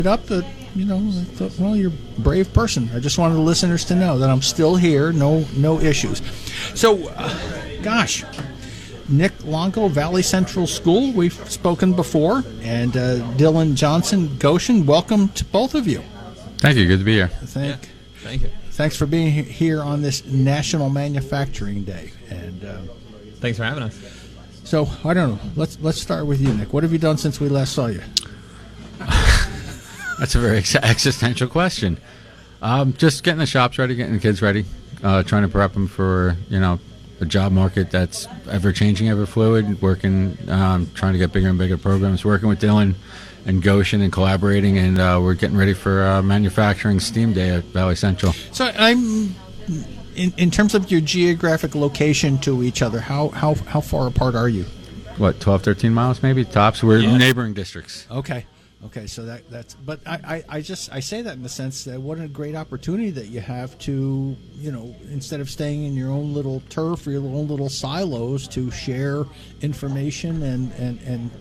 it up that, I thought, well, you're a brave person. I just wanted the listeners to know that I'm still here, no issues. So, gosh, Nick Longo, Valley Central School, we've spoken before, and Dylan Johnson, Goshen, welcome to both of you. Thank you. Good to be here. Thank you. Thanks for being here on this National Manufacturing Day. And thanks for having us. So, I don't know. Let's start with you, Nick. What have you done since we last saw you? That's a very existential question. Just getting the shops ready, getting the kids ready, trying to prep them for, a job market that's ever-changing, ever-fluid, working, trying to get bigger and bigger programs, working with Dylan and Goshen and collaborating, and we're getting ready for Manufacturing STEAM Day at Valley Central. So I'm, in terms of your geographic location to each other, how far apart are you? What, 12, 13 miles maybe, tops? We're neighboring districts. Okay, so that's. But I say that in the sense that what a great opportunity that you have to, instead of staying in your own little turf or your own little silos, to share information and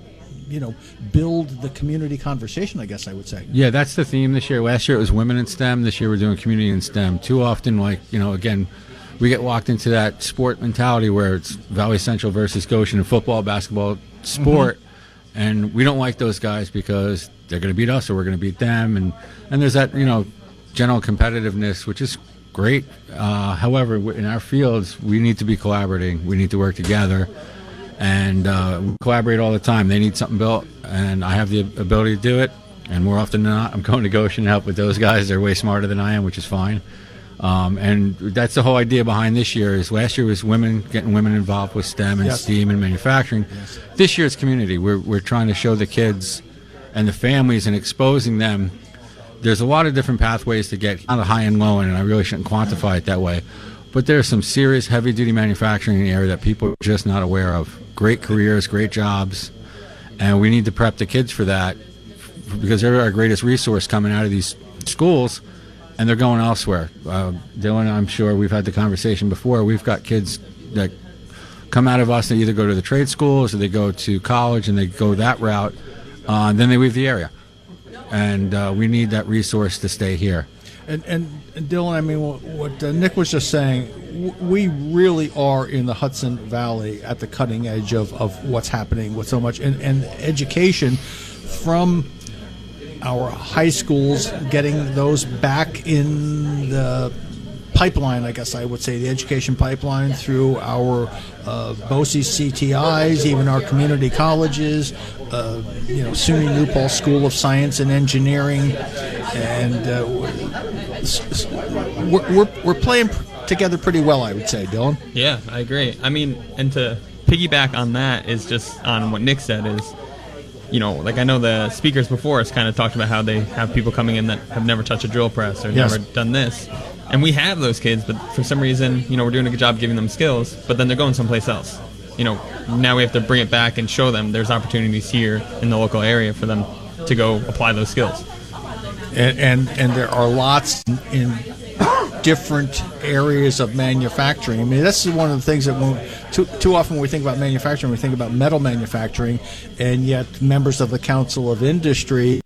build the community conversation, I guess I would say. Yeah, that's the theme this year. Last year it was women in STEM. This year we're doing community in STEM. Too often, again, we get walked into that sport mentality where it's Valley Central versus Goshen in football, basketball, sport. Mm-hmm. And we don't like those guys because they're going to beat us or we're going to beat them. And there's that, general competitiveness, which is great. However, in our fields, we need to be collaborating. We need to work together. And we collaborate all the time. They need something built, and I have the ability to do it. And more often than not, I'm going to Goshen to help with those guys. They're way smarter than I am, which is fine. And that's the whole idea behind this year. Is last year was getting women involved with STEM and STEAM and manufacturing. Yes. This year it's community. We're trying to show the kids and the families and exposing them. There's a lot of different pathways to get on the high and low end, and I really shouldn't quantify it that way. But there's some serious heavy-duty manufacturing in the area that people are just not aware of. Great careers, great jobs, and we need to prep the kids for that because they're our greatest resource coming out of these schools. And they're going elsewhere. Dylan, I'm sure we've had the conversation before. We've got kids that come out of us that either go to the trade schools or they go to college and they go that route. Then they leave the area. And we need that resource to stay here. And Dylan, I mean, what Nick was just saying, we really are in the Hudson Valley at the cutting edge of what's happening with so much. And education from our high schools, getting those back in the pipeline, I guess I would say, the education pipeline through our BOCES CTIs, even our community colleges, SUNY New Paltz School of Science and Engineering, and we're playing together pretty well, I would say, Dylan. Yeah, I agree. I mean, and to piggyback on that is just on what Nick said is, I know the speakers before us kind of talked about how they have people coming in that have never touched a drill press or never done this. And we have those kids, but for some reason, we're doing a good job giving them skills, but then they're going someplace else. Now we have to bring it back and show them there's opportunities here in the local area for them to go apply those skills. And there are lots in different areas of manufacturing. I mean, this is one of the things that too often when we think about manufacturing, we think about metal manufacturing, and yet members of the Council of Industry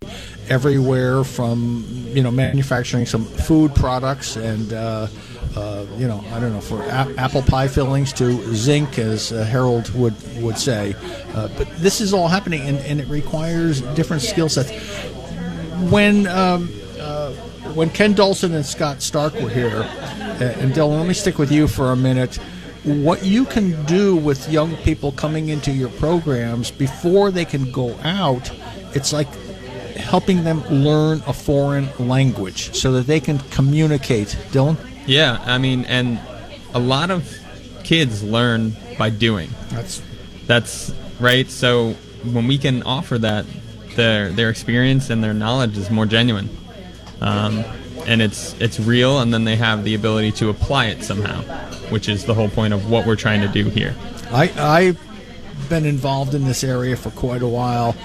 everywhere from, manufacturing some food products and, I don't know, for apple pie fillings to zinc, as Harold would say. But this is all happening, and it requires different skill sets. When Ken Dolson and Scott Stark were here, and Dylan, let me stick with you for a minute, what you can do with young people coming into your programs before they can go out, it's like helping them learn a foreign language so that they can communicate. Dylan? Yeah, I mean, and a lot of kids learn by doing. That's right. So when we can offer that, their experience and their knowledge is more genuine. And it's real, and then they have the ability to apply it somehow, which is the whole point of what we're trying to do here. I've been involved in this area for quite a while,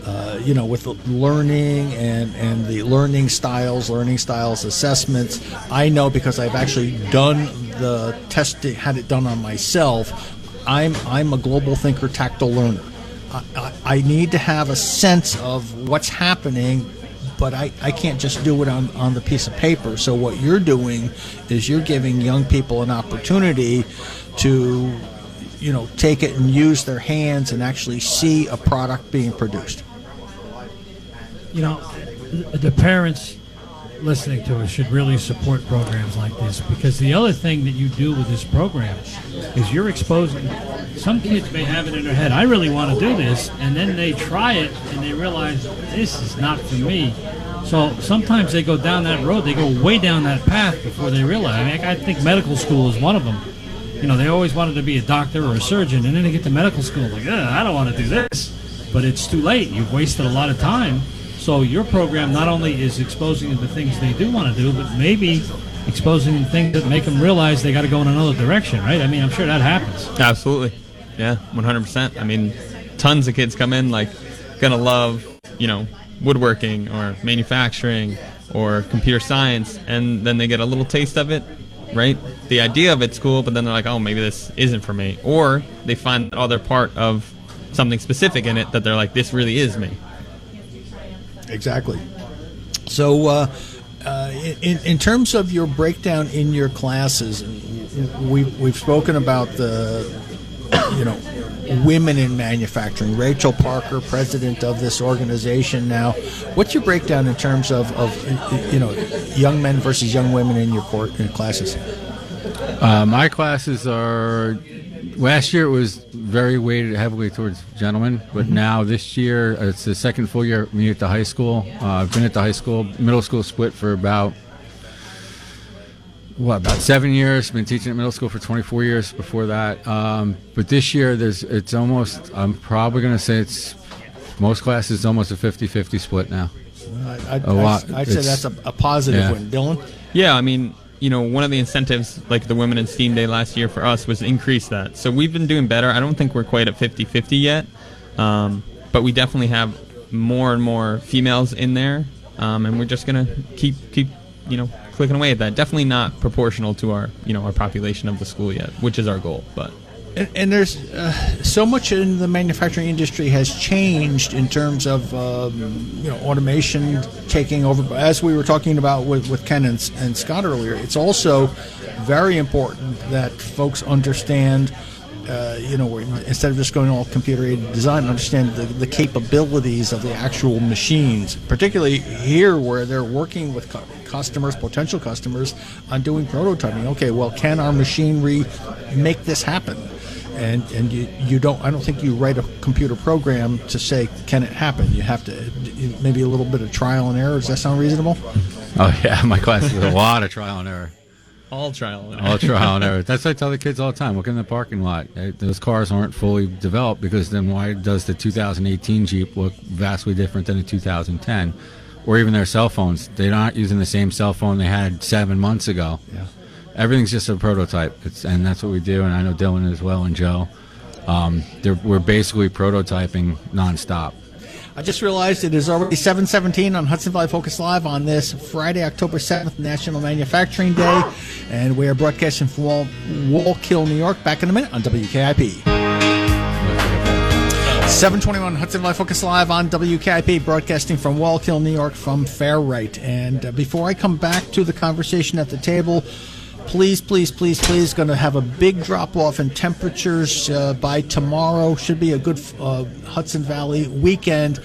with the learning and the learning styles assessments. I know because I've actually done the testing, had it done on myself. I'm a global thinker, tactile learner. I need to have a sense of what's happening but I can't just do it on the piece of paper. So what you're doing is you're giving young people an opportunity to, take it and use their hands and actually see a product being produced. The parents listening to us should really support programs like this, because the other thing that you do with this program is you're exposing. Some kids may have it in their head, I really want to do this, and then they try it and they realize this is not for me. So sometimes they go down that road, they go way down that path before they realize. I think medical school is one of them. They always wanted to be a doctor or a surgeon, and then they get to medical school like, I don't want to do this. But it's too late. You've wasted a lot of time. So your program not only is exposing them to things they do want to do, but maybe exposing them to things that make them realize they got to go in another direction, right? I'm sure that happens. Absolutely. Yeah, 100%. Tons of kids come in gonna love, woodworking or manufacturing or computer science, and then they get a little taste of it, right? The idea of it's cool, but then they're like, oh, maybe this isn't for me. Or they find other part of something specific in it that they're like, this really is me. Exactly. So in terms of your breakdown in your classes, we've spoken about the women in manufacturing. Rachel Parker, president of this organization now. What's your breakdown in terms of young men versus young women in your classes? My classes are, last year it was very weighted heavily towards gentlemen, but now this year it's the second full year me at the high school. I've been at the high school, middle school split for about 7 years. Been teaching at middle school for 24 years before that. But this year it's almost, I'm probably going to say most classes almost a 50-50 split now. I'd say that's a positive win. Dylan? Yeah, one of the incentives, like the Women in STEAM Day last year for us, was to increase that. So we've been doing better. I don't think we're quite at 50-50 yet, but we definitely have more and more females in there, and we're just going to keep clicking away at that. Definitely not proportional to our population of the school yet, which is our goal. But and there's so much in the manufacturing industry has changed in terms of automation taking over. As we were talking about with Ken and Scott earlier, it's also very important that folks understand. Instead of just going all computer-aided design, understand the capabilities of the actual machines, particularly here where they're working with potential customers, on doing prototyping. Okay, well, can our machinery make this happen? And I don't think you write a computer program to say, can it happen? You have to, maybe a little bit of trial and error. Does that sound reasonable? Oh, yeah, my class is a lot of trial and error. All trial and error. All trial and error. That's what I tell the kids all the time. Look in the parking lot. Those cars aren't fully developed, because then why does the 2018 Jeep look vastly different than the 2010? Or even their cell phones. They're not using the same cell phone they had 7 months ago. Yeah. Everything's just a prototype, and that's what we do, and I know Dylan as well and Joe. We're basically prototyping nonstop. I just realized it is already 7:17 on Hudson Valley Focus Live on this Friday, October 7th, National Manufacturing Day, and we are broadcasting from Wallkill, New York. Back in a minute on WKIP. 7:21 Hudson Valley Focus Live on WKIP, broadcasting from Wallkill, New York, from Fairwright. And before I come back to the conversation at the table, please, going to have a big drop-off in temperatures by tomorrow. Should be a good Hudson Valley weekend.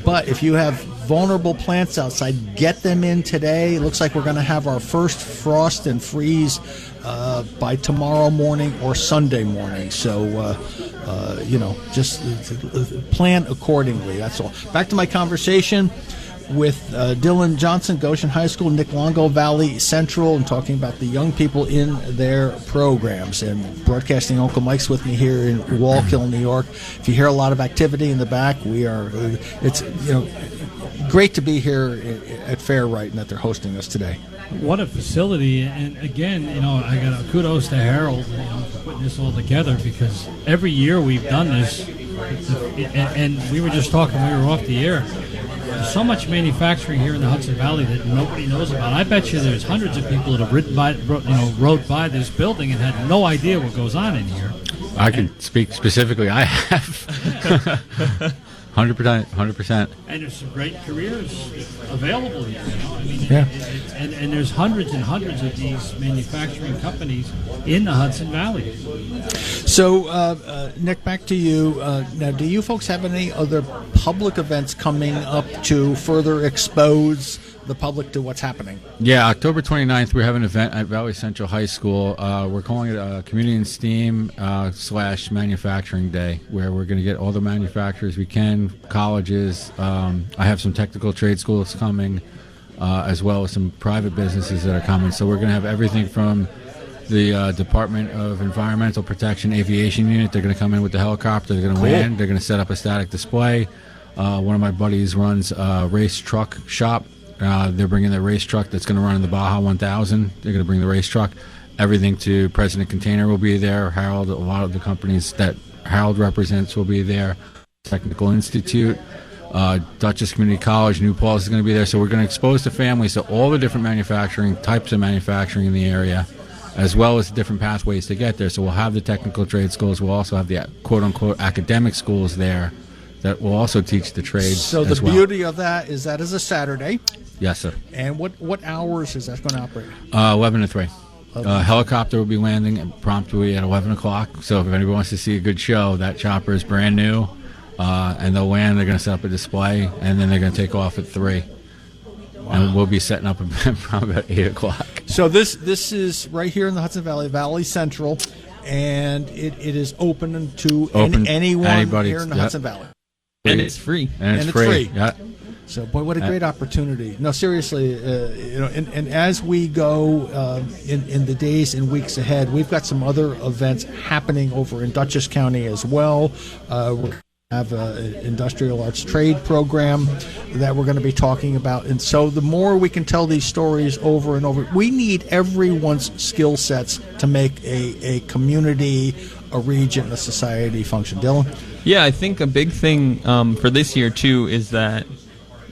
But if you have vulnerable plants outside, get them in today. It looks like we're going to have our first frost and freeze by tomorrow morning or Sunday morning. So, just plan accordingly. That's all. Back to my conversation with Dylan Johnson, Goshen High School, Nick Longo, Valley Central, and talking about the young people in their programs. And broadcasting Uncle Mike's with me here in Wallkill, New York. If you hear a lot of activity in the back, it's great to be here at Fairwright and that they're hosting us today. What a facility. And again, I got a kudos to Harold for putting this all together, because every year we've done this, and we were just talking, we were off the air. There's so much manufacturing here in the Hudson Valley that nobody knows about. I bet you there's hundreds of people that have rode by this building and had no idea what goes on in here. I can speak specifically. I have. 100%, 100%. And there's some great careers available here. I mean, Yeah. and there's hundreds and hundreds of these manufacturing companies in the Hudson Valley. So, Nick, back to you. Now, do you folks have any other public events coming up to further expose the public to what's happening? Yeah, October 29th, we have an event at Valley Central High School. We're calling it Community and STEAM / Manufacturing Day, where we're going to get all the manufacturers we can, colleges. I have some technical trade schools coming, as well as some private businesses that are coming. So we're going to have everything from the Department of Environmental Protection Aviation Unit. They're going to come in with the helicopter. They're going to land. They're going to set up a static display. One of my buddies runs a race truck shop. They're bringing their race truck that's going to run in the Baja 1000. They're going to bring the race truck. Everything to President Container will be there. Harold, a lot of the companies that Harold represents will be there. Technical Institute, Dutchess Community College, New Paltz is going to be there. So we're going to expose the families to all the different manufacturing, types of manufacturing in the area, as well as the different pathways to get there. So we'll have the technical trade schools. We'll also have the quote-unquote academic schools there that will also teach the trades. So the beauty of that is a Saturday. Yes, sir. And what hours is that going to operate? 11 to 3. Helicopter will be landing promptly at 11 o'clock. So if anybody wants to see a good show, that chopper is brand new. And they'll land, they're going to set up a display, and then they're going to take off at 3. Wow. And we'll be setting up around about 8 o'clock. So this is right here in the Hudson Valley, Valley Central, and it is open to anyone anybody, here in the Hudson Valley. And it's free. And it's free. Yeah. So, boy, what a great opportunity! No, seriously, and as we go in the days and weeks ahead, we've got some other events happening over in Dutchess County as well. We have an industrial arts trade program that we're going to be talking about, and so the more we can tell these stories over and over, we need everyone's skill sets to make a community, a region, a society function. Dylan? Yeah, I think a big thing for this year, too, is that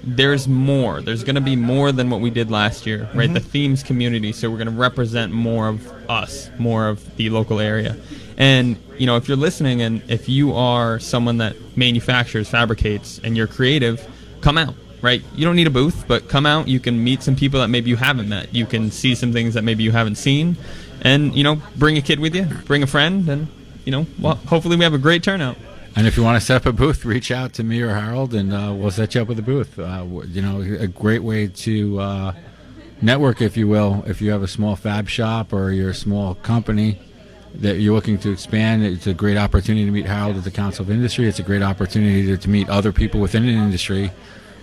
there's more. There's going to be more than what we did last year, right? Mm-hmm. The theme's community, so we're going to represent more of us, more of the local area. And, if you're listening and if you are someone that manufactures, fabricates, and you're creative, come out, right? You don't need a booth, but come out. You can meet some people that maybe you haven't met. You can see some things that maybe you haven't seen. And, bring a kid with you, bring a friend, and, hopefully we have a great turnout. And if you want to set up a booth, reach out to me or Harold, and we'll set you up with a booth. A great way to network, if you will. If you have a small fab shop or you're a small company that you're looking to expand, it's a great opportunity to meet Harold at the Council of Industry. It's a great opportunity to meet other people within an industry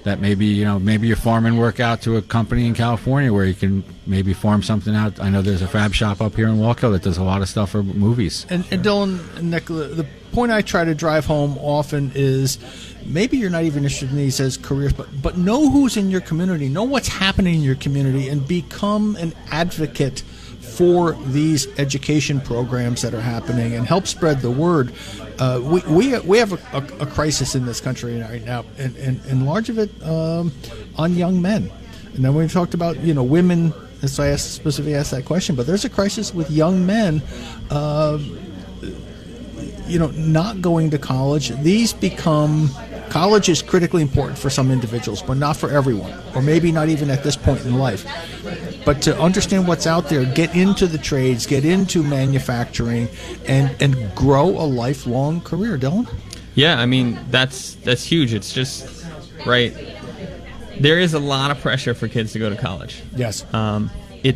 that maybe you're farming work out to a company in California where you can maybe farm something out. I know there's a fab shop up here in Walco that does a lot of stuff for movies. And Dylan and Nick, the point I try to drive home often is maybe you're not even interested in these as careers, but know who's in your community, know what's happening in your community, and become an advocate for these education programs that are happening and help spread the word. We have a crisis in this country right now, and large of it on young men. And then we've talked about women, and so I specifically asked that question. But there's a crisis with young men, not going to college. College is critically important for some individuals, but not for everyone, or maybe not even at this point in life. But to understand what's out there, get into the trades, get into manufacturing, and grow a lifelong career. Dylan? Yeah, I mean, that's huge. It's just, right, there is a lot of pressure for kids to go to college. Yes.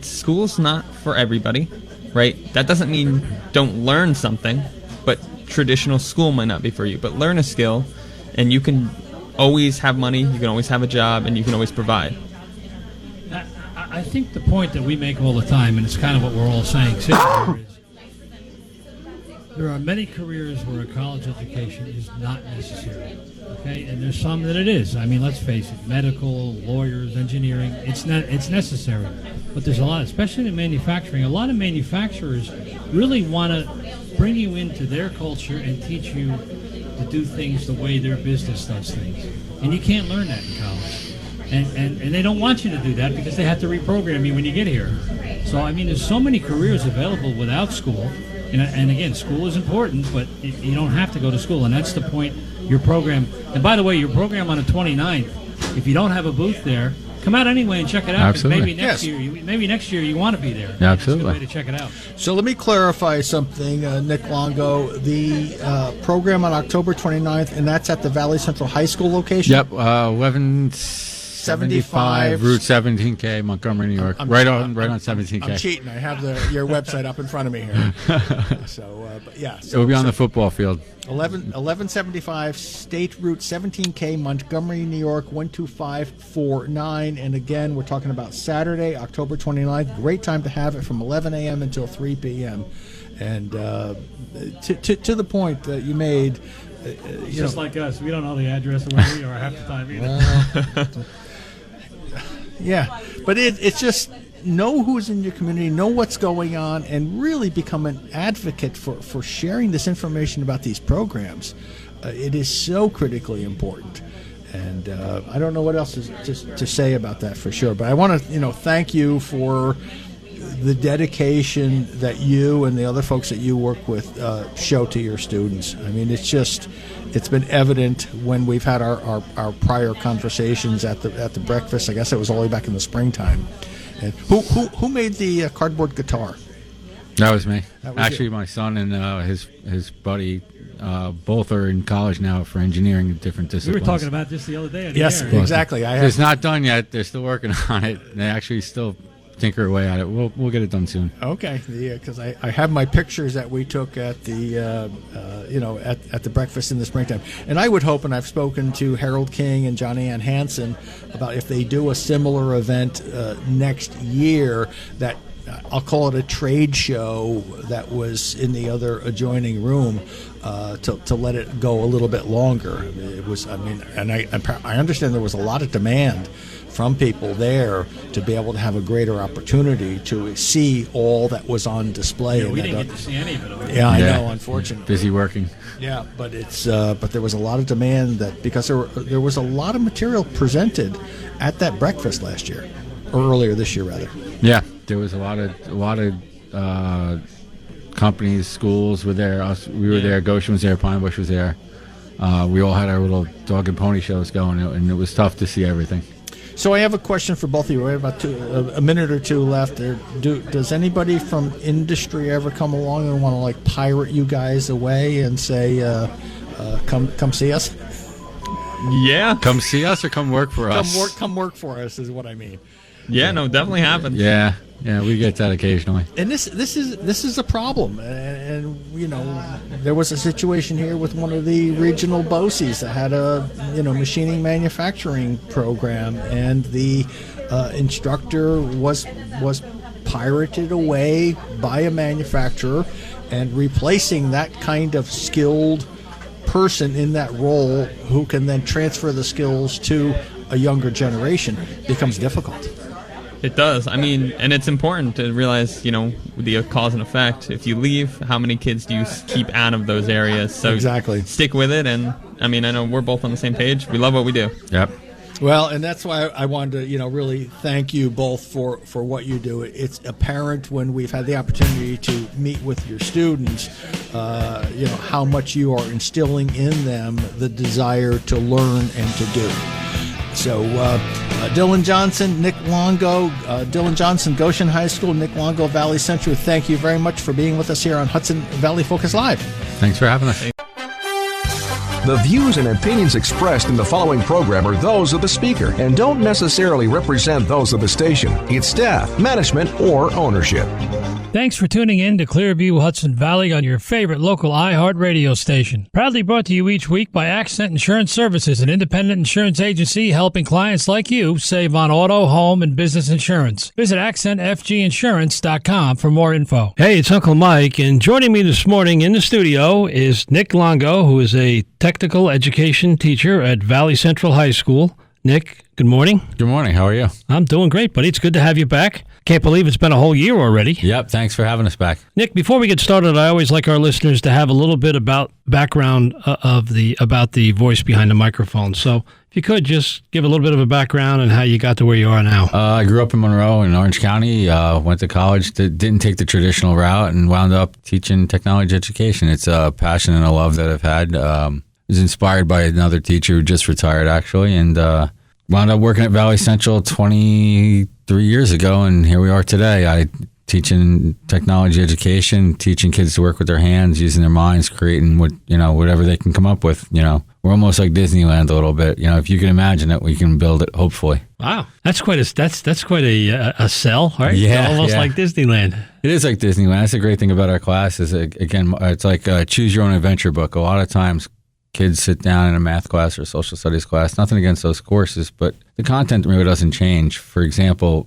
School's not for everybody, right? That doesn't mean don't learn something, but traditional school might not be for you. But learn a skill, and you can always have money, you can always have a job, and you can always provide. I think the point that we make all the time, and it's kind of what we're all saying sitting here, is there are many careers where a college education is not necessary, okay? And there's some that it is. I mean, let's face it, medical, lawyers, engineering, it's necessary. But there's a lot, especially in manufacturing, a lot of manufacturers really want to bring you into their culture and teach you to do things the way their business does things. And you can't learn that in college. And they don't want you to do that because they have to reprogram you when you get here. So, I mean, there's so many careers available without school. And again, school is important, but you don't have to go to school. And that's the point your program. And by the way, your program on the 29th, if you don't have a booth there, come out anyway and check it out. 'Cause Absolutely. Maybe next year you want to be there. Yeah, absolutely. It's a good way to check it out. So let me clarify something, Nick Longo. The program on October 29th, and that's at the Valley Central High School location? Yep, 1175 Route 17K, Montgomery, New York. Right on 17K. I'm cheating. I have your website up in front of me here. But yeah. It will be on the football field. 1175 State Route 17K, Montgomery, New York, 12549. And again, we're talking about Saturday, October 29th. Great time to have it from 11 a.m. until 3 p.m. And to the point that you made, Just like us. We don't know the address of where we are half the time either. Yeah, but it's just know who's in your community, know what's going on, and really become an advocate for sharing this information about these programs. It is so critically important. And I don't know what else to say about that for sure. But I want to thank you for the dedication that you and the other folks that you work with show to your students. I mean, it's been evident when we've had our prior conversations at the breakfast. I guess it was all the way back in the springtime. And who made the cardboard guitar? That was me. That was Actually, you. my son and his buddy both are in college now for engineering in different We disciplines. were talking about this the other day. On the Yes, air. exactly. It's not done yet. They're still working on it. They actually still tinker away at it. We'll get it done soon. Okay, because I have my pictures that we took at the at the breakfast in the springtime, and I would hope, and I've spoken to Harold King and Johnny Ann Hansen about if they do a similar event next year, that I'll call it a trade show that was in the other adjoining room, to let it go a little bit longer. It was, and I understand there was a lot of demand from people there to be able to have a greater opportunity to see all that was on display. Yeah, we didn't get to see any of it. Over Yeah, I Yeah. know, unfortunately. Busy working. Yeah, but but there was a lot of demand because there was a lot of material presented at that breakfast last year, or earlier this year rather. Yeah, there was a lot of companies, schools were there. We were there. Goshen was there. Pine Bush was there. We all had our little dog and pony shows going, and it was tough to see everything. So I have a question for both of you. We have about a minute or two left. Does anybody from industry ever come along and want to pirate you guys away and say, come see us? Yeah. Come see us or come work for us. Come work for us is what I mean. Yeah, no, definitely happens. Yeah, we get that occasionally. And this is a problem. And there was a situation here with one of the regional BOCES that had a machining manufacturing program, and the instructor was pirated away by a manufacturer, and replacing that kind of skilled person in that role who can then transfer the skills to a younger generation becomes difficult. It does. And it's important to realize, the cause and effect. If you leave, how many kids do you keep out of those areas? So Exactly. stick with it. And, I know we're both on the same page. We love what we do. Yep. Well, and that's why I wanted to, really thank you both for what you do. It's apparent when we've had the opportunity to meet with your students, how much you are instilling in them the desire to learn and to do. So Dylan Johnson, Nick Longo, Dylan Johnson, Goshen High School, Nick Longo, Valley Central, thank you very much for being with us here on Hudson Valley Focus Live. Thanks for having us. The views and opinions expressed in the following program are those of the speaker and don't necessarily represent those of the station, its staff, management, or ownership. Thanks for tuning in to Clearview Hudson Valley on your favorite local iHeart radio station. Proudly brought to you each week by Accent Insurance Services, an independent insurance agency helping clients like you save on auto, home, and business insurance. Visit accentfginsurance.com for more info. Hey, it's Uncle Mike, and joining me this morning in the studio is Nick Longo, who is a technical education teacher at Valley Central High School. Nick, good morning. Good morning. How are you? I'm doing great, buddy. It's good to have you back. Can't believe it's been a whole year already. Yep. Thanks for having us back. Nick, before we get started, I always like our listeners to have a little bit about background about the voice behind the microphone. So if you could just give a little bit of a background and how you got to where you are now. I grew up in Monroe in Orange County, went to college, didn't take the traditional route, and wound up teaching technology education. It's a passion and a love that I've had. was inspired by another teacher who just retired, actually, and wound up working at Valley Central 23 years ago, and here we are today. I teaching technology education, teaching kids to work with their hands, using their minds, creating whatever they can come up with. We're almost like Disneyland a little bit. If you can imagine it, we can build it. Hopefully. Wow, that's quite a sell, right? Yeah, almost like Disneyland. It is like Disneyland. That's the great thing about our class. Is again, it's like a choose your own adventure book. A lot of times, kids sit down in a math class or social studies class. Nothing against those courses, but the content really doesn't change. For example,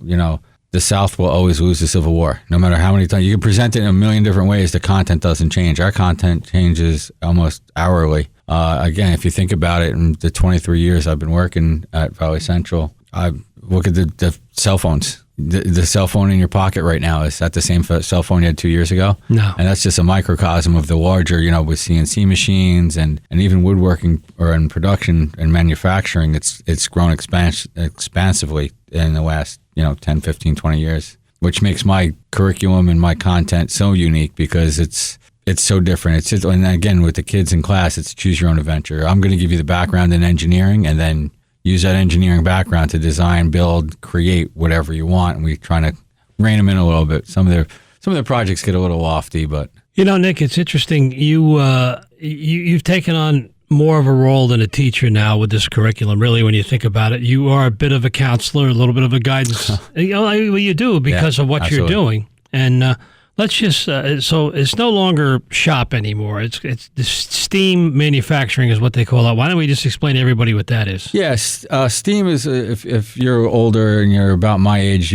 the South will always lose the Civil War, no matter how many times. You can present it in a million different ways. The content doesn't change. Our content changes almost hourly. Again, if you think about it, in the 23 years I've been working at Valley Central, I look at the cell phones. The cell phone in your pocket right now, is that the same cell phone you had 2 years ago? No. And that's just a microcosm of the larger, with CNC machines and even woodworking or in production and manufacturing. It's grown expansively in the last 10, 15, 20 years, which makes my curriculum and my content so unique because it's so different. And again, with the kids in class, it's choose your own adventure. I'm going to give you the background in engineering and then use that engineering background to design, build, create whatever you want. And we try to rein them in a little bit. Some of their projects get a little lofty, but Nick, it's interesting. You've taken on more of a role than a teacher now with this curriculum. Really, when you think about it, you are a bit of a counselor, a little bit of a guidance. You do because of what absolutely. you're doing. And let's just so it's no longer shop anymore. It's the STEAM manufacturing is what they call it. Why don't we just explain to everybody what that is? Yes, STEAM is if you're older and you're about my age.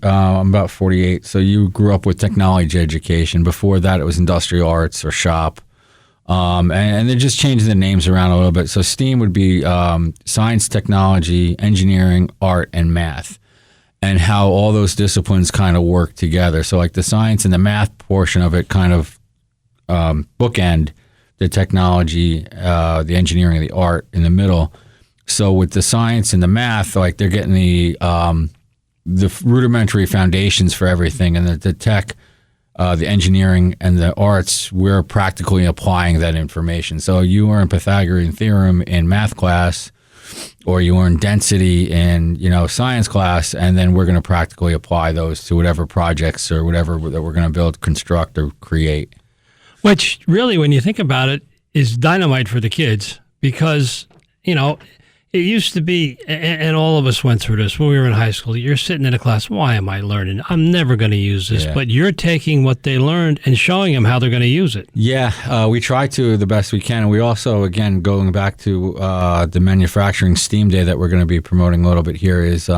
I'm about 48, so you grew up with technology education. Before that, it was industrial arts or shop. And they're just changing the names around a little bit. So STEAM would be science, technology, engineering, art, and math, and how all those disciplines kind of work together. So like the science and the math portion of it kind of bookend the technology, the engineering, and the art in the middle. So with the science and the math, like they're getting the rudimentary foundations for everything, and the tech, the engineering and the arts, we're practically applying that information. So you learn Pythagorean theorem in math class, or you learn density in science class, and then we're going to practically apply those to whatever projects or whatever that we're going to build, construct, or create. Which really, when you think about it, is dynamite for the kids because it used to be, and all of us went through this when we were in high school. You're sitting in a class, why am I learning? I'm never going to use this. Yeah. But you're taking what they learned and showing them how they're going to use it. Yeah, we try to the best we can. And we also, again, going back to the manufacturing STEAM Day that we're going to be promoting a little bit here is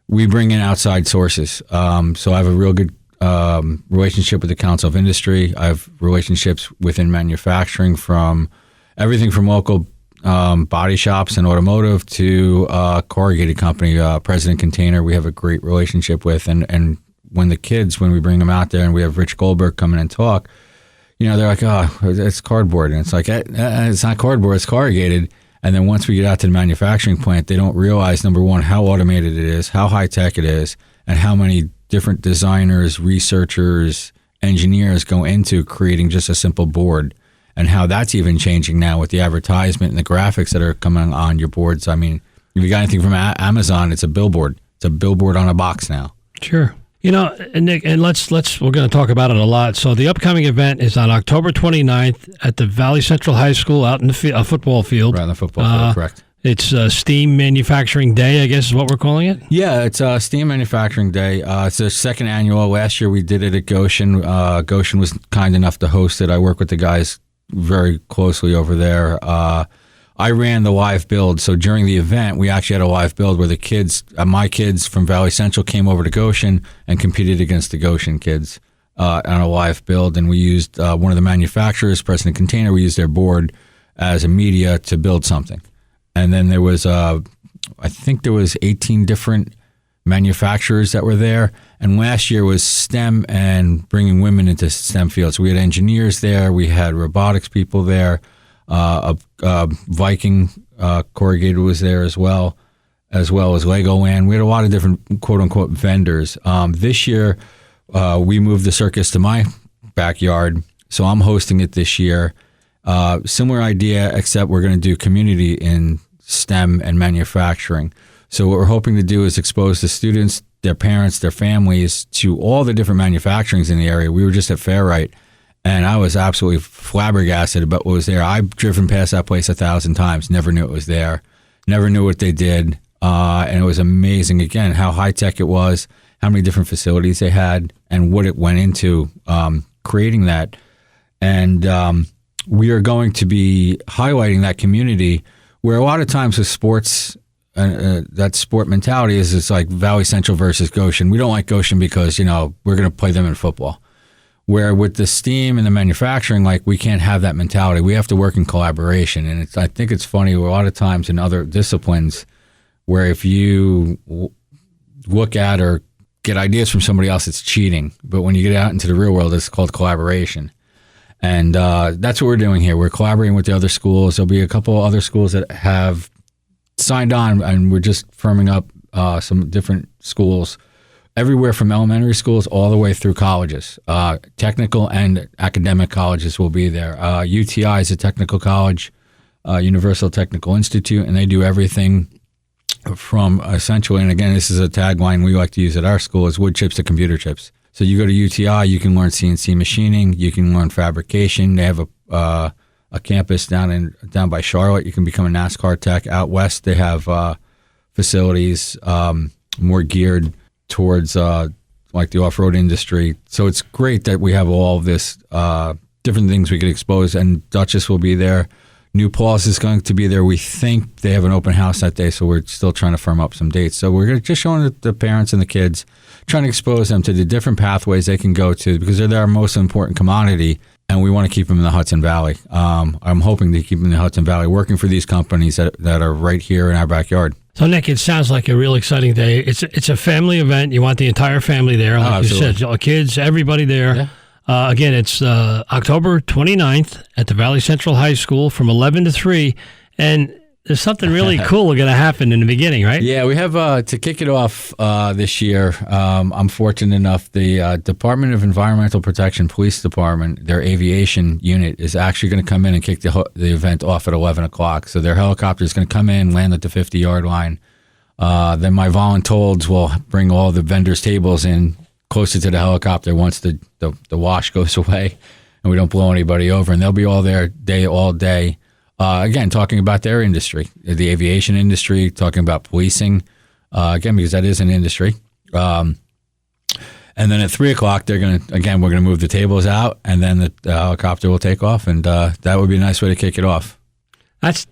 we bring in outside sources. So I have a real good relationship with the Council of Industry. I have relationships within manufacturing from everything from local body shops and automotive to corrugated company, President Container, we have a great relationship with. And when we bring them out there and we have Rich Goldberg come in and talk, they're like, oh, it's cardboard. And it's like, it's not cardboard, it's corrugated. And then once we get out to the manufacturing plant, they don't realize, number one, how automated it is, how high tech it is, and how many different designers, researchers, engineers go into creating just a simple board. And how that's even changing now with the advertisement and the graphics that are coming on your boards. I mean, if you got anything from Amazon, it's a billboard. It's a billboard on a box now. Sure. Nick, and we're going to talk about it a lot. So the upcoming event is on October 29th at the Valley Central High School out in the football field. Right on the football field, correct. It's STEAM Manufacturing Day, I guess is what we're calling it? Yeah, it's STEAM Manufacturing Day. It's the second annual. Last year we did it at Goshen. Goshen was kind enough to host it. I work with the guys very closely over there. I ran the live build. So during the event, we actually had a live build where the kids, my kids from Valley Central came over to Goshen and competed against the Goshen kids on a live build. And we used one of the manufacturers, President Container, we used their board as a media to build something. And then there was, I think there was 18 different manufacturers that were there. And last year was STEM and bringing women into STEM fields. So we had engineers there. We had robotics people there. Viking corrugated was there as well as Legoland. We had a lot of different quote-unquote vendors. This year, we moved the circus to my backyard. So I'm hosting it this year. Similar idea, except we're going to do community in STEM and manufacturing. So what we're hoping to do is expose the students, their parents, their families to all the different manufacturings in the area. We were just at Fairlight, and I was absolutely flabbergasted about what was there. I've driven past that place 1,000 times, never knew it was there, never knew what they did, and it was amazing, again, how high-tech it was, how many different facilities they had, and what it went into creating that. And we are going to be highlighting that community where a lot of times with sports, that sport mentality is it's like Valley Central versus Goshen. We don't like Goshen because, we're going to play them in football. Where with the STEAM and the manufacturing, like we can't have that mentality. We have to work in collaboration. And I think it's funny a lot of times in other disciplines where if you look at or get ideas from somebody else, it's cheating. But when you get out into the real world, it's called collaboration. And that's what we're doing here. We're collaborating with the other schools. There'll be a couple other schools that have signed on, and we're just firming up some different schools, everywhere from elementary schools all the way through colleges. Technical and academic colleges will be there. UTI is a technical college, Universal Technical Institute, and they do everything from essentially, and again, this is a tagline we like to use at our school, is wood chips to computer chips. So you go to UTI, you can learn CNC machining, you can learn fabrication. They have a campus down by Charlotte. You can become a NASCAR tech. Out west, they have facilities more geared towards like the off-road industry. So it's great that we have all of this different things we could expose. And Duchess will be there. New Paul's is going to be there. We think they have an open house that day, so we're still trying to firm up some dates. So we're just showing the parents and the kids, trying to expose them to the different pathways they can go to because they're our most important commodity, and we want to keep them in the Hudson Valley. I'm hoping to keep them in the Hudson Valley, working for these companies that are right here in our backyard. So, Nick, it sounds like a real exciting day. It's a family event. You want the entire family there, like you said, kids, everybody there. Yeah. Again, it's October 29th at the Valley Central High School from 11 to 3, and there's something really cool going to happen in the beginning, right? Yeah, we have to kick it off this year. I'm fortunate enough, the Department of Environmental Protection Police Department, their aviation unit, is actually going to come in and kick the event off at 11 o'clock. So their helicopter is going to come in, land at the 50-yard line. Then my voluntold will bring all the vendors' tables in closer to the helicopter once the wash goes away and we don't blow anybody over. And they'll be all there all day. Again, talking about their industry, the aviation industry, talking about policing, again, because that is an industry. And then at 3 o'clock, we're going to move the tables out, and then the helicopter will take off, and that would be a nice way to kick it off. That's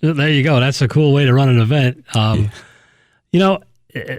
there you go. That's a cool way to run an event.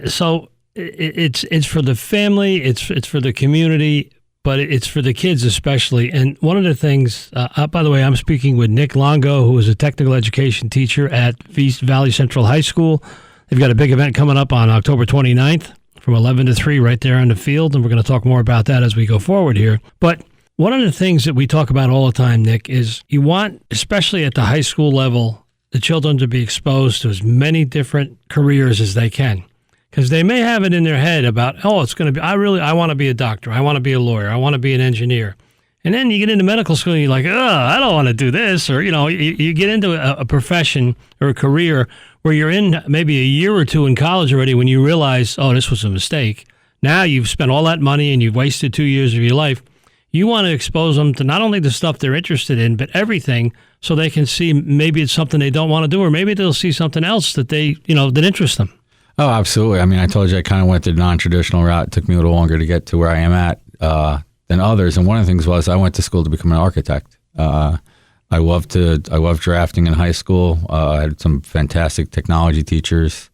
So it's for the family, it's for the community, but it's for the kids especially. And one of the things, by the way, I'm speaking with Nick Longo, who is a technical education teacher at Valley Central High School. They've got a big event coming up on October 29th from 11 to 3 right there on the field, and we're going to talk more about that as we go forward here. But one of the things that we talk about all the time, Nick, is you want, especially at the high school level, the children to be exposed to as many different careers as they can. Because they may have it in their head about, it's going to be, I want to be a doctor. I want to be a lawyer. I want to be an engineer. And then you get into medical school and you're like, I don't want to do this. Or, you get into a profession or a career where you're in maybe a year or two in college already when you realize, this was a mistake. Now you've spent all that money and you've wasted 2 years of your life. You want to expose them to not only the stuff they're interested in, but everything, so they can see maybe it's something they don't want to do, or maybe they'll see something else that that interests them. Oh, absolutely. I mean, I told you I kind of went the non-traditional route. It took me a little longer to get to where I am at than others. And one of the things was I went to school to become an architect. I loved drafting in high school. I had some fantastic technology teachers.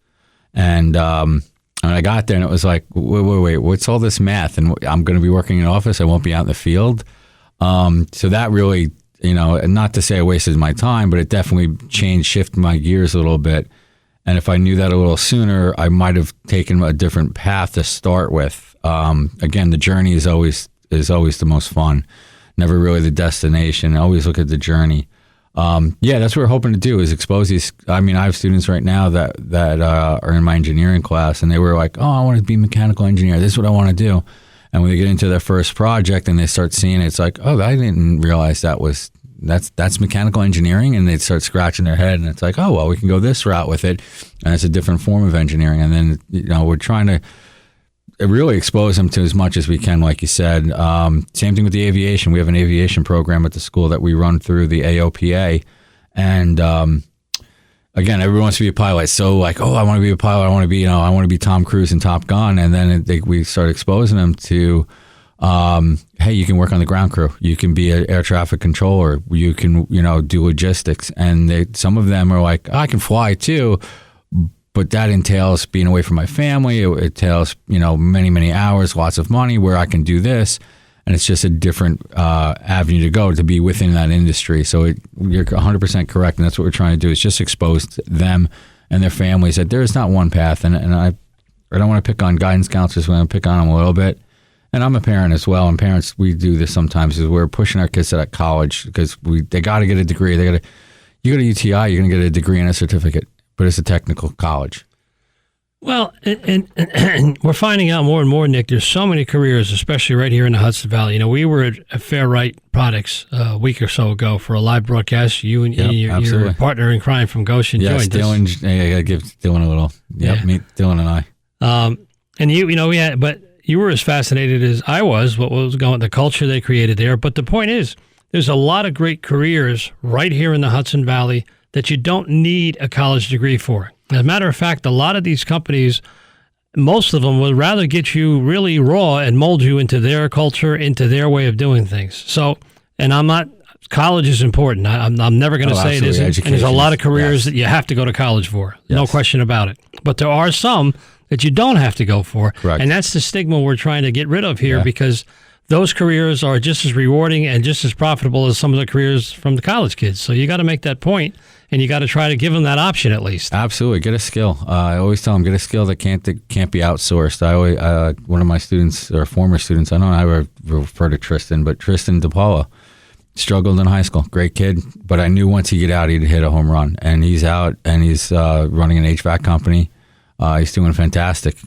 And I got there and it was like, wait, what's all this math? And I'm going to be working in an office. I won't be out in the field. So that really, not to say I wasted my time, but it definitely shifted my gears a little bit. And if I knew that a little sooner, I might have taken a different path to start with. Again, the journey is always the most fun. Never really the destination. I always look at the journey. That's what we're hoping to do, is expose these. I mean, I have students right now that are in my engineering class, and they were like, I want to be a mechanical engineer. This is what I want to do. And when they get into their first project and they start seeing it, it's like, I didn't realize that was that's mechanical engineering, and they'd start scratching their head, and it's like, oh well, we can go this route with it, and it's a different form of engineering. And then we're trying to really expose them to as much as we can, like you said. Same thing with the aviation. We have an aviation program at the school that we run through the AOPA, and again, everyone wants to be a pilot. So like, oh, I want to be a pilot. I want to be, I want to be Tom Cruise in Top Gun. And then we start exposing them to, hey, you can work on the ground crew. You can be an air traffic controller. You can, do logistics. And some of them are like, I can fly too, but that entails being away from my family. It entails, many, many hours, lots of money where I can do this. And it's just a different avenue to go to be within that industry. So you're 100% correct, and that's what we're trying to do, is just expose them and their families that there is not one path. And I don't want to pick on guidance counselors, when I pick on them a little bit. And I'm a parent as well, and parents, we do this sometimes, is we're pushing our kids to that college because they got to get a degree. You go to UTI, you're going to get a degree and a certificate, but it's a technical college. Well, and we're finding out more and more, Nick, there's so many careers, especially right here in the Hudson Valley. We were at Fair Right Products a week or so ago for a live broadcast. You and your partner in crime from Goshen joined us. I got to give Dylan a little. Yep, meet Dylan and I. And but you were as fascinated as I was, what was going, the culture they created there. But the point is, there's a lot of great careers right here in the Hudson Valley that you don't need a college degree for. As a matter of fact, a lot of these companies, most of them would rather get you really raw and mold you into their culture, into their way of doing things. So, and college is important. I'm never going to say it isn't. Education. And there's a lot of careers that you have to go to college for. Yes. No question about it. But there are some that you don't have to go for. Correct. And that's the stigma we're trying to get rid of here, because those careers are just as rewarding and just as profitable as some of the careers from the college kids. So you got to make that point, and you got to try to give them that option at least. Absolutely, get a skill. I always tell them, get a skill that can't be outsourced. I always one of my students, or former students, I don't know, I refer to Tristan, but Tristan DePaula struggled in high school. Great kid, but I knew once he'd get out, he'd hit a home run. And he's out, and he's running an HVAC company. He's doing fantastic.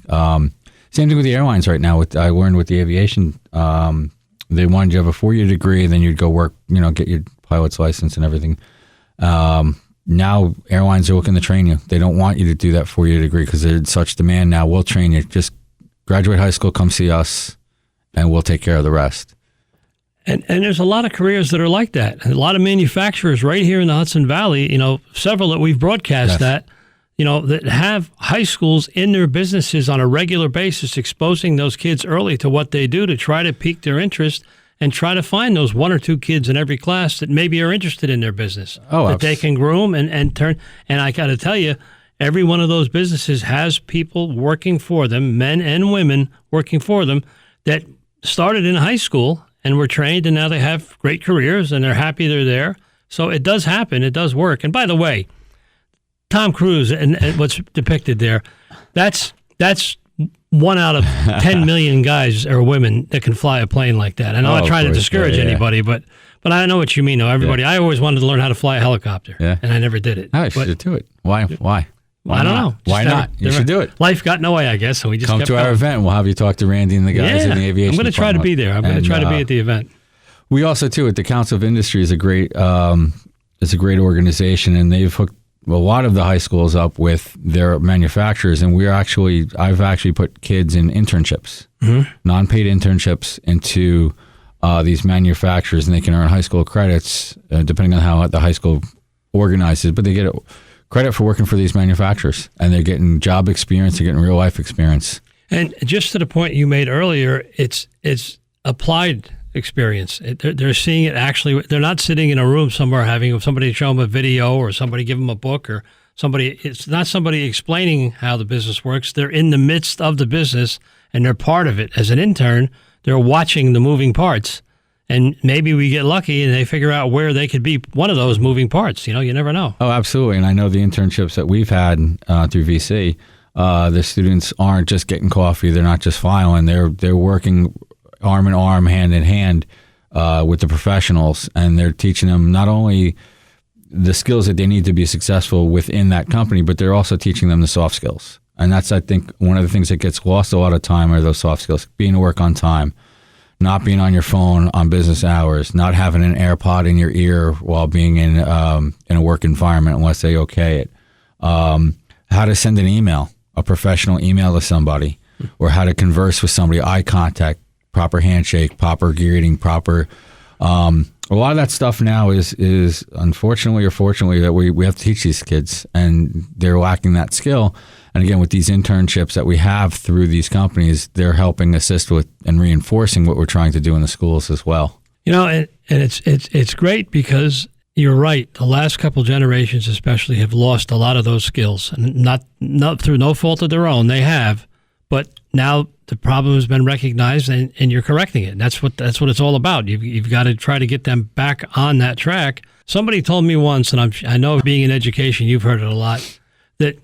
Same thing with the airlines right now. I learned with the aviation, they wanted you to have a 4-year degree, and then you'd go work, get your pilot's license and everything. Now airlines are looking to train you. They don't want you to do that 4-year degree because there's such demand now. We'll train you. Just graduate high school, come see us, and we'll take care of the rest. And there's a lot of careers that are like that. A lot of manufacturers right here in the Hudson Valley, several that we've broadcast that have high schools in their businesses on a regular basis, exposing those kids early to what they do to try to pique their interest and try to find those 1 or 2 kids in every class that maybe are interested in their business, that they can groom and turn. And I got to tell you, every one of those businesses has people working for them, men and women working for them, that started in high school and were trained, and now they have great careers and they're happy they're there. So it does happen. It does work. And by the way, Tom Cruise and what's depicted there, that's 1 out of 10 million guys or women that can fly a plane like that. And I'm not trying to discourage anybody, but I know what you mean, though. Everybody, I always wanted to learn how to fly a helicopter, and I never did it. I should do it. Why? I don't know. Why not? You should do it. Life got in the way, I guess, so we just come to our event. We'll have you talk to Randy and the guys in the aviation. I'm going to try to be there. I'm going to try to be at the event. We also, too, at the Council of Industry is a great organization, and they've hooked a lot of the high schools up with their manufacturers, and I've actually put kids in internships, non-paid internships into these manufacturers, and they can earn high school credits depending on how the high school organizes, but they get credit for working for these manufacturers, and they're getting job experience, they're getting real life experience. And just to the point you made earlier, it's applied experience. They're seeing it actually. They're not sitting in a room somewhere having somebody show them a video or somebody give them a book or somebody. It's not somebody explaining how the business works. They're in the midst of the business and they're part of it. As an intern, they're watching the moving parts, and maybe we get lucky and they figure out where they could be one of those moving parts. You never know. Oh, absolutely. And I know the internships that we've had through VC, the students aren't just getting coffee. They're not just filing. They're working arm in arm, hand in hand with the professionals, and they're teaching them not only the skills that they need to be successful within that company, but they're also teaching them the soft skills. And that's, I think, one of the things that gets lost a lot of time are those soft skills, being to work on time, not being on your phone on business hours, not having an AirPod in your ear while being in a work environment unless they okay it, how to send an email, a professional email to somebody, or how to converse with somebody, eye contact, proper handshake, proper greeting, proper. A lot of that stuff now is unfortunately or fortunately that we have to teach these kids, and they're lacking that skill. And again, with these internships that we have through these companies, they're helping assist with and reinforcing what we're trying to do in the schools as well. You know, and it's great because you're right. The last couple generations especially have lost a lot of those skills, and not through no fault of their own. They have, but now the problem has been recognized, and you're correcting it. And that's what it's all about. You've got to try to get them back on that track. Somebody told me once, and I know being in education, you've heard it a lot, that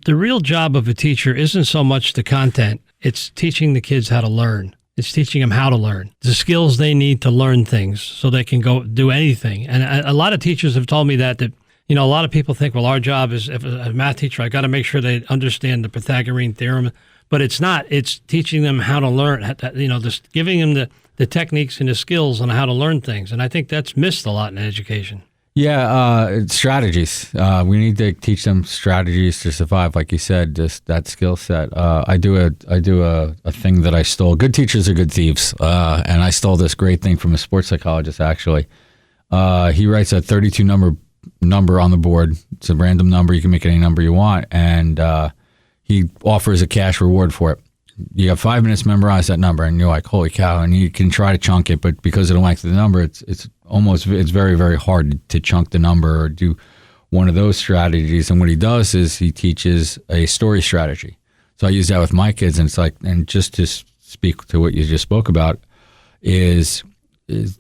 the real job of a teacher isn't so much the content. It's teaching the kids how to learn. It's teaching them how to learn, the skills they need to learn things so they can go do anything. And a lot of teachers have told me that, you know, a lot of people think, well, our job is, if a math teacher, I got to make sure they understand the Pythagorean theorem. But it's not. It's teaching them how to learn, you know, just giving them the techniques and the skills on how to learn things. And I think that's missed a lot in education. Yeah, strategies. We need to teach them strategies to survive, like you said, just that skill set. I do a thing that I stole. Good teachers are good thieves, and I stole this great thing from a sports psychologist. Actually, he writes a 32 number on the board. It's a random number. You can make it any number you want, and he offers a cash reward for it. You have 5 minutes to memorize that number, and you're like, holy cow, and you can try to chunk it, but because of the length of the number, it's very, very hard to chunk the number or do one of those strategies. And what he does is he teaches a story strategy. So I use that with my kids, and it's like, and just to speak to what you just spoke about, is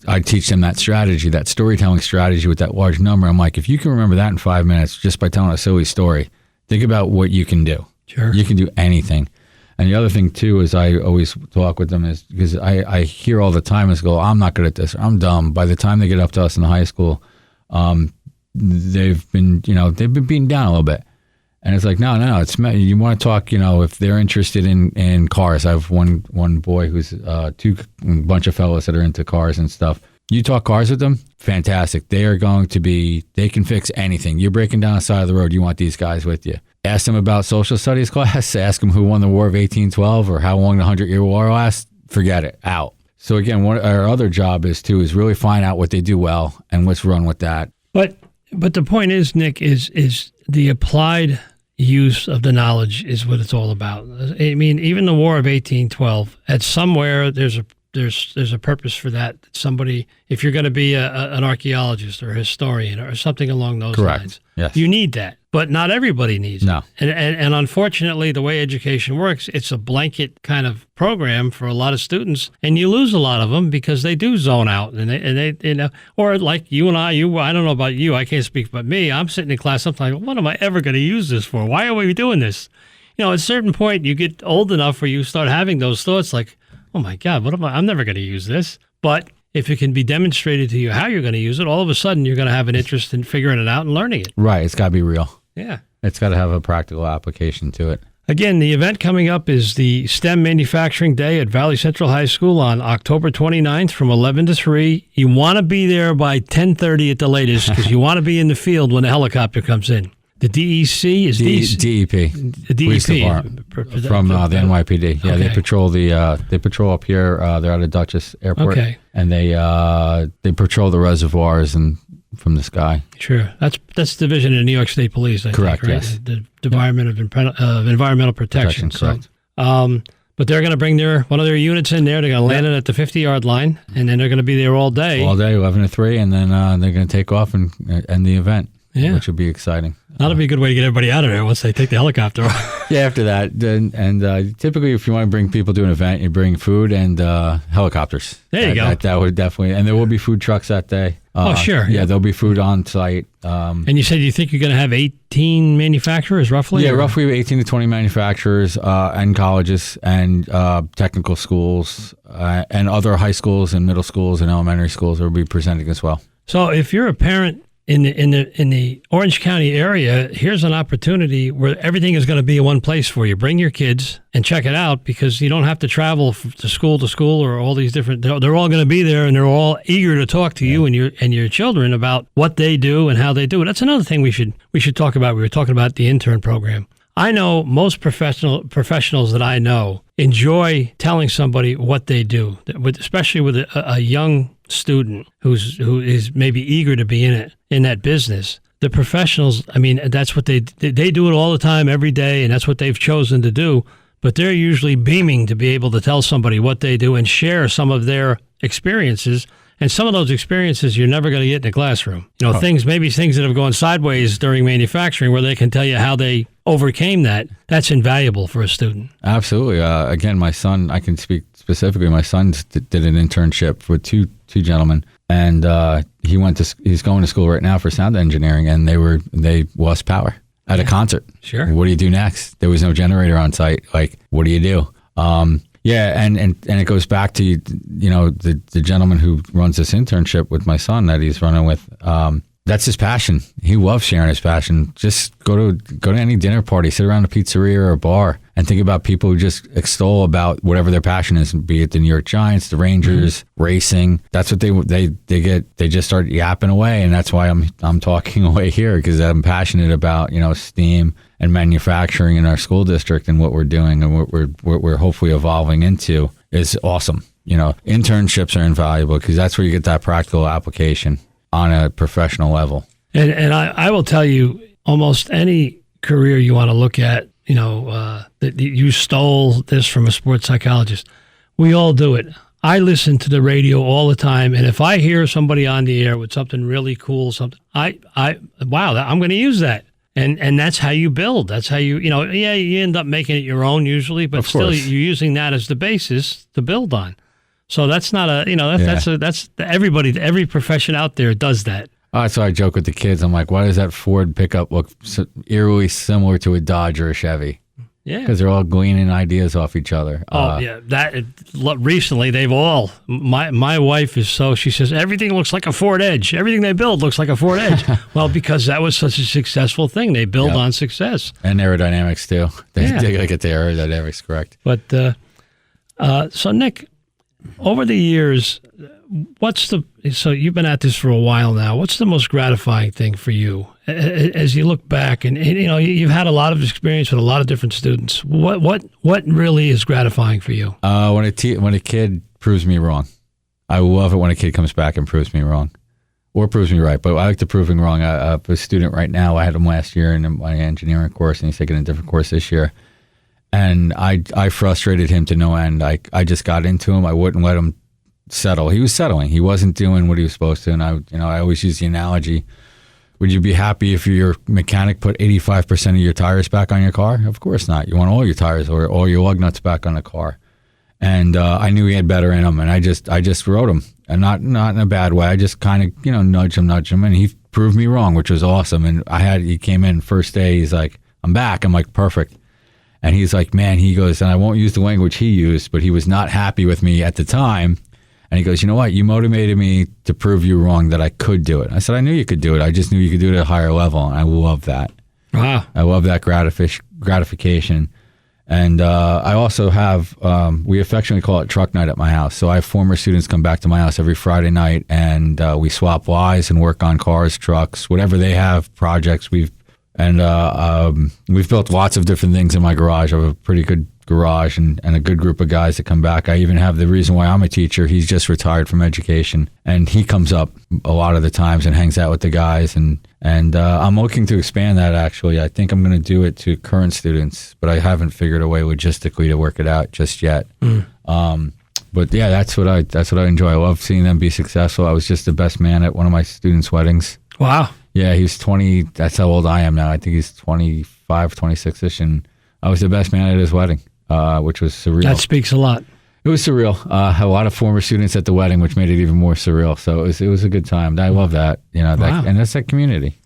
I teach them that strategy, that storytelling strategy with that large number. I'm like, if you can remember that in 5 minutes just by telling a silly story, think about what you can do. Sure. You can do anything. And the other thing, too, is I always talk with them is because I hear all the time is go, I'm not good at this, or I'm dumb. By the time they get up to us in the high school, they've been beaten down a little bit. And it's like, no, it's you want to talk, you know, if they're interested in cars. I have one boy who's a bunch of fellows that are into cars and stuff. You talk cars with them, fantastic. They can fix anything. You're breaking down the side of the road, you want these guys with you. Ask them about social studies class, ask them who won the War of 1812 or how long the 100-Year War lasts, forget it, out. So again, what our other job is really find out what they do well and let's run with that. But the point is, Nick, is the applied use of the knowledge is what it's all about. I mean, even the War of 1812, at somewhere there's a purpose for that. Somebody, if you're going to be an archaeologist or a historian or something along those lines, yes, you need that. But not everybody needs it. No. And unfortunately, the way education works, it's a blanket kind of program for a lot of students, and you lose a lot of them because they do zone out, and they you know, or like you and I don't know about you, I can't speak about me. I'm sitting in class sometimes, what am I ever going to use this for? Why are we doing this? You know, at a certain point, you get old enough where you start having those thoughts like, oh my God, I'm never going to use this. But if it can be demonstrated to you how you're going to use it, all of a sudden you're going to have an interest in figuring it out and learning it. Right. It's got to be real. Yeah. It's got to have a practical application to it. Again, the event coming up is the STEM Manufacturing Day at Valley Central High School on October 29th from 11 to 3. You want to be there by 10:30 at the latest because you want to be in the field when the helicopter comes in. The DEC is DEP. Police Department from the NYPD. Yeah, okay. They patrol up here. They're out of Dutchess Airport, okay, and they patrol the reservoirs and from the sky. Sure, that's division of the New York State Police. I correct. Think, right? Yes, the Department of Environmental Protection. Correct. But they're going to bring one of their units in there. They're going to land it at the 50-yard line, and then they're going to be there all day. All day, 11 to 3, and then they're going to take off and end the event. Yeah, which will be exciting. That'll be a good way to get everybody out of there once they take the helicopter off. Yeah, after that. And typically, if you want to bring people to an event, you bring food and helicopters. There you go. That would definitely, and there will be food trucks that day. Sure. Yeah, there'll be food on site. And you said you think you're going to have 18 manufacturers, roughly? Yeah, roughly 18 to 20 manufacturers and colleges and technical schools and other high schools and middle schools and elementary schools will be presenting as well. So if you're a parent in the Orange County area, here's an opportunity where everything is going to be in one place for you. Bring your kids and check it out, because you don't have to travel to school or all these different. They're all going to be there, and they're all eager to talk to you and your children about what they do and how they do it. That's another thing we should talk about. We were talking about the intern program. I know most professionals that I know enjoy telling somebody what they do, especially with a young student who is maybe eager to be in that business. The professionals, I mean, that's what they do it all the time, every day, and that's what they've chosen to do. But they're usually beaming to be able to tell somebody what they do and share some of their experiences. And some of those experiences you're never going to get in the classroom. Things that have gone sideways during manufacturing, where they can tell you how they overcame that. That's invaluable for a student. Absolutely. Again, my son, I can speak specifically. My son did an internship with two gentlemen, and he's going to school right now for sound engineering, and they lost power at a concert. Sure. What do you do next? There was no generator on site. Like, what do you do? Yeah, and it goes back to the gentleman who runs this internship with my son that he's running with. That's his passion. He loves sharing his passion. Just go to any dinner party, sit around a pizzeria or a bar, and think about people who just extol about whatever their passion is, be it the New York Giants, the Rangers, racing. That's what they get. They just start yapping away, and that's why I'm talking away here, because I'm passionate about STEAM and manufacturing in our school district, and what we're doing and what we're hopefully evolving into is awesome. Internships are invaluable, because that's where you get that practical application on a professional level. And I will tell you, almost any career you want to look at, that you stole this from a sports psychologist. We all do it. I listen to the radio all the time, and if I hear somebody on the air with something really cool, I'm going to use that. And that's how you build. That's how you end up making it your own usually, but still you're using that as the basis to build on. So that's not that's everybody, every profession out there does that. So I joke with the kids. I'm like, why does that Ford pickup look eerily similar to a Dodge or a Chevy? Yeah, because they're all gleaning ideas off each other. Recently they've all. My wife is she says everything looks like a Ford Edge. Everything they build looks like a Ford Edge. Well, because that was such a successful thing. They build on success and aerodynamics too. They gotta get the aerodynamics correct. But so Nick, over the years, so you've been at this for a while now. What's the most gratifying thing for you as you look back, and you've had a lot of experience with a lot of different students? What really is gratifying for you? When a kid proves me wrong. I love it when a kid comes back and proves me wrong, or proves me right. But I like the proving wrong. I have a student right now. I had him last year in my engineering course, and he's taking a different course this year. And I frustrated him to no end. I just got into him. I wouldn't let him settle. He was settling. He wasn't doing what he was supposed to. And I always use the analogy: would you be happy if your mechanic put 85% of your tires back on your car? Of course not. You want all your tires or all your lug nuts back on the car. And I knew he had better in him, and I just wrote him, and not in a bad way. I just kind of nudge him, and he proved me wrong, which was awesome. And he came in first day. He's like, "I'm back." I'm like, "Perfect." And he's like, man, he goes, and I won't use the language he used, but he was not happy with me at the time. And he goes, you know what? You motivated me to prove you wrong that I could do it. I said, I knew you could do it. I just knew you could do it at a higher level. And I love that. Wow. I love that gratification. And I also have, we affectionately call it truck night at my house. So I have former students come back to my house every Friday night, and we swap lies and work on cars, trucks, whatever they have, projects. We've built lots of different things in my garage. I have a pretty good garage and a good group of guys that come back. I even have the reason why I'm a teacher. He's just retired from education, and he comes up a lot of the times and hangs out with the guys. And I'm looking to expand that, actually. I think I'm going to do it to current students, but I haven't figured a way logistically to work it out just yet. But yeah, that's what I enjoy. I love seeing them be successful. I was just the best man at one of my students' weddings. Wow. Yeah, he's 20. That's how old I am now. I think he's 25, 26-ish, and I was the best man at his wedding, which was surreal. That speaks a lot. It was surreal. Had a lot of former students at the wedding, which made it even more surreal. So it was a good time. I love that. Wow. And that's that community.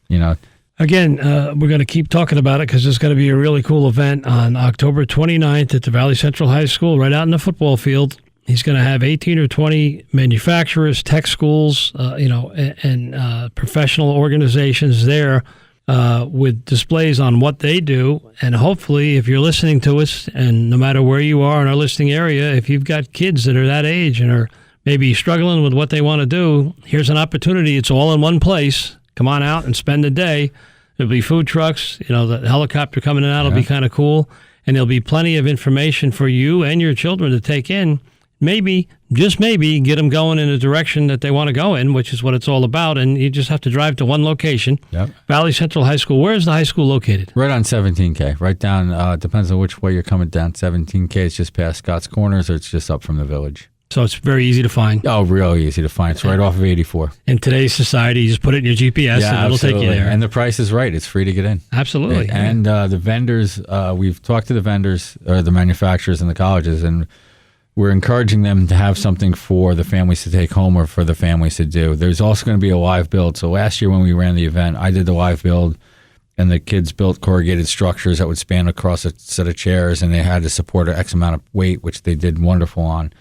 Again, we're going to keep talking about it because there's going to be a really cool event on October 29th at the Valley Central High School, right out in the football field. He's going to have 18 or 20 manufacturers, tech schools, and professional organizations there with displays on what they do. And hopefully, if you're listening to us, and no matter where you are in our listening area, if you've got kids that are that age and are maybe struggling with what they want to do, here's an opportunity. It's all in one place. Come on out and spend the day. There'll be food trucks. The helicopter coming in and out will be kind of cool. And there'll be plenty of information for you and your children to take in. Maybe, just maybe, get them going in a direction that they want to go in, which is what it's all about. And you just have to drive to one location, Valley Central High School. Where is the high school located? Right on 17K. Right down, depends on which way you're coming down. 17K is just past Scott's Corners, or it's just up from the village. So it's very easy to find. Oh, real easy to find. It's right off of 84. In today's society, you just put it in your GPS and it'll take you there. And the price is right. It's free to get in. Absolutely. And the vendors, we've talked to the vendors, or the manufacturers and the colleges, and we're encouraging them to have something for the families to take home or for the families to do. There's also going to be a live build. So last year when we ran the event, I did the live build, and the kids built corrugated structures that would span across a set of chairs, and they had to support an X amount of weight, which they did wonderful on.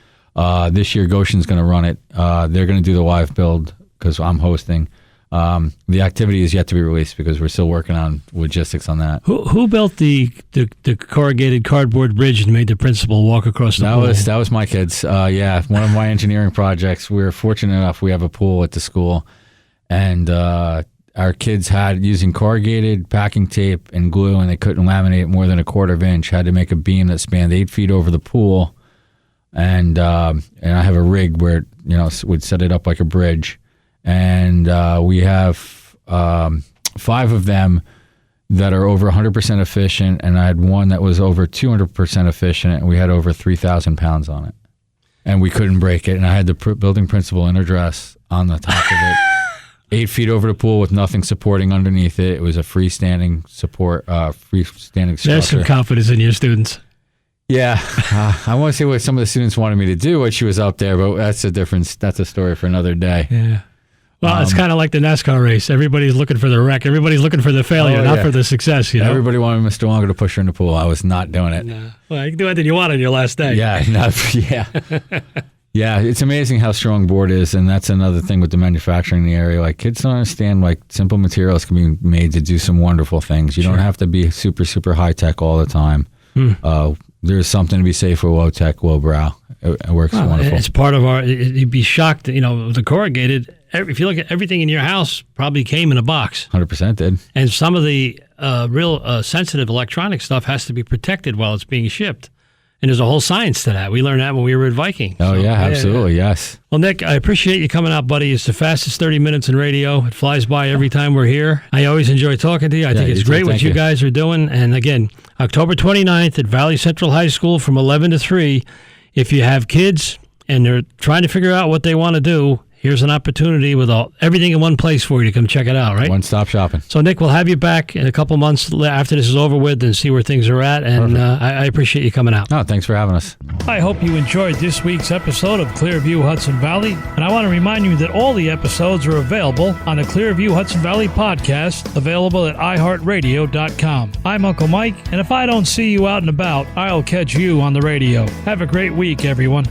This year, Goshen's going to run it. They're going to do the live build because I'm hosting. The activity is yet to be released because we're still working on logistics on that. Who built the corrugated cardboard bridge and made the principal walk across the pool? That was my kids. One of my engineering projects. We're fortunate enough we have a pool at the school, and our kids had, using corrugated packing tape and glue, and they couldn't laminate more than a 1/4 inch. Had to make a beam that spanned 8 feet over the pool. And I have a rig where would set it up like a bridge, and we have 5 of them that are over 100% efficient, and I had one that was over 200% efficient, and we had over 3,000 pounds on it, and we couldn't break it. And I had the building principal in her dress on the top of it, 8 feet over the pool with nothing supporting underneath it. It was a freestanding freestanding structure. There's some confidence in your students. Yeah, I want to say what some of the students wanted me to do when she was up there, but that's a story for another day. Yeah. Well, it's kind of like the NASCAR race. Everybody's looking for the wreck. Everybody's looking for the failure, not for the success. Everybody wanted Mr. Longo to push her in the pool. I was not doing it. No. Well, you can do anything you want on your last day. Yeah, yeah. It's amazing how strong board is, and that's another thing with the manufacturing in the area. Like, kids don't understand, like, simple materials can be made to do some wonderful things. You don't have to be super, super high tech all the time. There's something to be safe for low tech, low brow. It works wonderful. It's part of you'd be shocked, the corrugated, if you look at everything in your house, probably came in a box. 100% did. And some of the real sensitive electronic stuff has to be protected while it's being shipped. And there's a whole science to that. We learned that when we were at Viking. Oh, so, absolutely, yes. Well, Nick, I appreciate you coming out, buddy. It's the fastest 30 minutes in radio. It flies by every time we're here. I always enjoy talking to you. I think it's great what you guys are doing. And again, October 29th at Valley Central High School from 11 to 3. If you have kids and they're trying to figure out what they want to do, here's an opportunity with everything in one place for you to come check it out, right? One-stop shopping. So, Nick, we'll have you back in a couple months after this is over with and see where things are at. And I appreciate you coming out. Oh, thanks for having us. I hope you enjoyed this week's episode of Clearview Hudson Valley. And I want to remind you that all the episodes are available on the Clearview Hudson Valley podcast, available at iHeartRadio.com. I'm Uncle Mike, and if I don't see you out and about, I'll catch you on the radio. Have a great week, everyone.